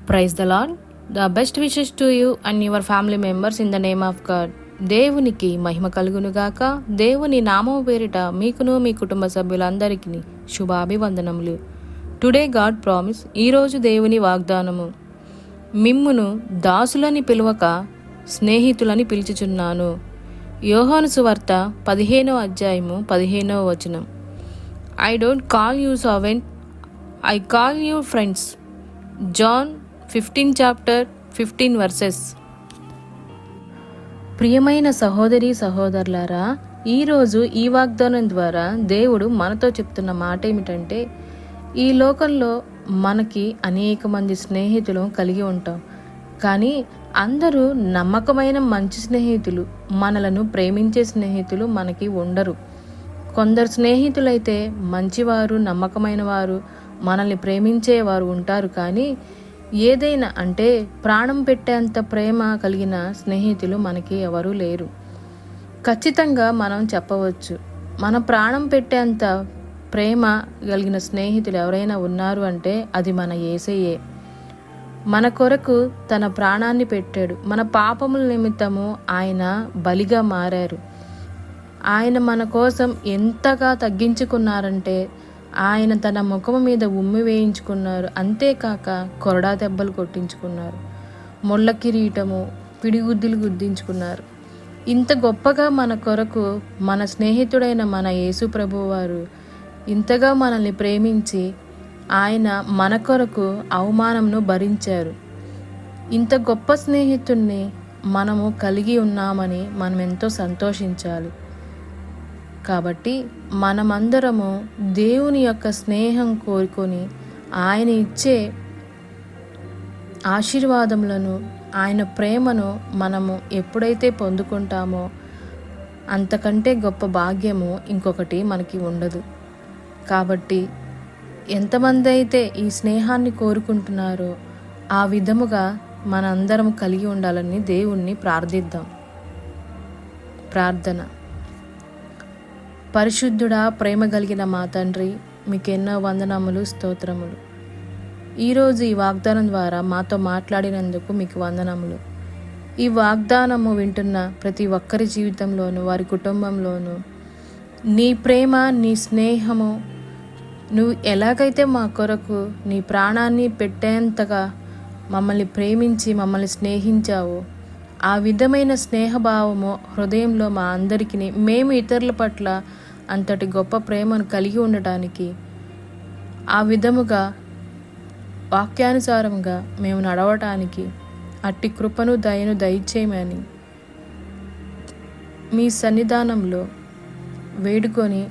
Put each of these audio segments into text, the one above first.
Praise the Lord. The best wishes to you and your family members in the name of God. దేవునికి మహిమ కలుగునుగాక. దేవుని నామము పేరిట మీకును మీ కుటుంబ సభ్యులందరికీ శుభాభివందనములు. Today God promise. ఈరోజు దేవుని వాగ్దానము. మిమ్మును దాసులని పిలువక స్నేహితులని పిలుచుచున్నాను. యోహాను సువార్త 15వ అధ్యాయము 15వ వచనం. I don't call you servant, I call you friends. John 15 chapter 15 verses. ప్రియమైన సహోదరి సహోదరులారా, ఈరోజు ఈ వాగ్దానం ద్వారా దేవుడు మనతో చెప్తున్న మాట ఏమిటంటే, ఈ లోకంలో మనకి అనేక మంది స్నేహితులు కలిగి ఉంటాం. కానీ అందరూ నమ్మకమైన మంచి స్నేహితులు, మనలను ప్రేమించే స్నేహితులు మనకి ఉండరు. కొందరు స్నేహితులైతే మంచివారు, నమ్మకమైన వారు, మనల్ని ప్రేమించేవారు ఉంటారు. కానీ ఏదైనా అంటే ప్రాణం పెట్టేంత ప్రేమ కలిగిన స్నేహితులు మనకి ఎవరూ లేరు. ఖచ్చితంగా మనం చెప్పవచ్చు, మన ప్రాణం పెట్టేంత ప్రేమ కలిగిన స్నేహితులు ఎవరైనా ఉన్నారు అంటే అది మన యేసయ్యే. మన కొరకు తన ప్రాణాన్ని పెట్టాడు. మన పాపముల నిమిత్తము ఆయన బలిగా మారారు. ఆయన మన కోసం ఎంతగా తగ్గించుకున్నారంటే ఆయన తన ముఖము మీద ఉమ్మి వేయించుకున్నారు. అంతేకాక కొరడా దెబ్బలు కొట్టించుకున్నారు, ముళ్ళ కిరీటము, పిడిగుద్దులు గుద్దించుకున్నారు. ఇంత గొప్పగా మన కొరకు మన స్నేహితుడైన మన యేసు ప్రభువు వారు ఇంతగా మనల్ని ప్రేమించి ఆయన మన కొరకు అవమానంను భరించారు. ఇంత గొప్ప స్నేహితుణ్ణి మనము కలిగి ఉన్నామని మనం ఎంతో సంతోషించాలి. కాబట్టి మనమందరము దేవుని యొక్క స్నేహం కోరుకొని ఆయన ఇచ్చే ఆశీర్వాదములను, ఆయన ప్రేమను మనము ఎప్పుడైతే పొందుకుంటామో అంతకంటే గొప్ప భాగ్యము ఇంకొకటి మనకి ఉండదు. కాబట్టి ఎంతమంది అయితే ఈ స్నేహాన్ని కోరుకుంటున్నారో ఆ విధముగా మనందరం కలిగి ఉండాలని దేవుణ్ణి ప్రార్థిద్దాం. ప్రార్థన. పరిశుద్ధుడా, ప్రేమ కలిగిన మా తండ్రి, మీకెన్నో వందనములు, స్తోత్రములు. ఈరోజు ఈ వాగ్దానం ద్వారా మాతో మాట్లాడినందుకు మీకు వందనములు. ఈ వాగ్దానము వింటున్న ప్రతి ఒక్కరి జీవితంలోనూ, వారి కుటుంబంలోనూ నీ ప్రేమ, నీ స్నేహము, నువ్వు ఎలాగైతే మా కొరకు నీ ప్రాణాన్ని పెట్టేంతగా మమ్మల్ని ప్రేమించి మమ్మల్ని స్నేహించావో ఆ విధమైన స్నేహభావము హృదయంలో మా అందరికీ, మేము ఇతరుల పట్ల అంతటి గొప్ప ప్రేమను కలిగి ఉండటానికి, ఆ విధముగా వాక్యానుసారంగా మేము నడవటానికి అట్టి కృపను దయను దయచేయమని మీ సన్నిధానంలో వేడుకొని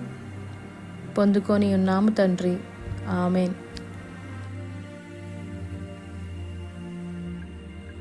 పొందుకొని ఉన్నాము తండ్రి. ఆమేన్.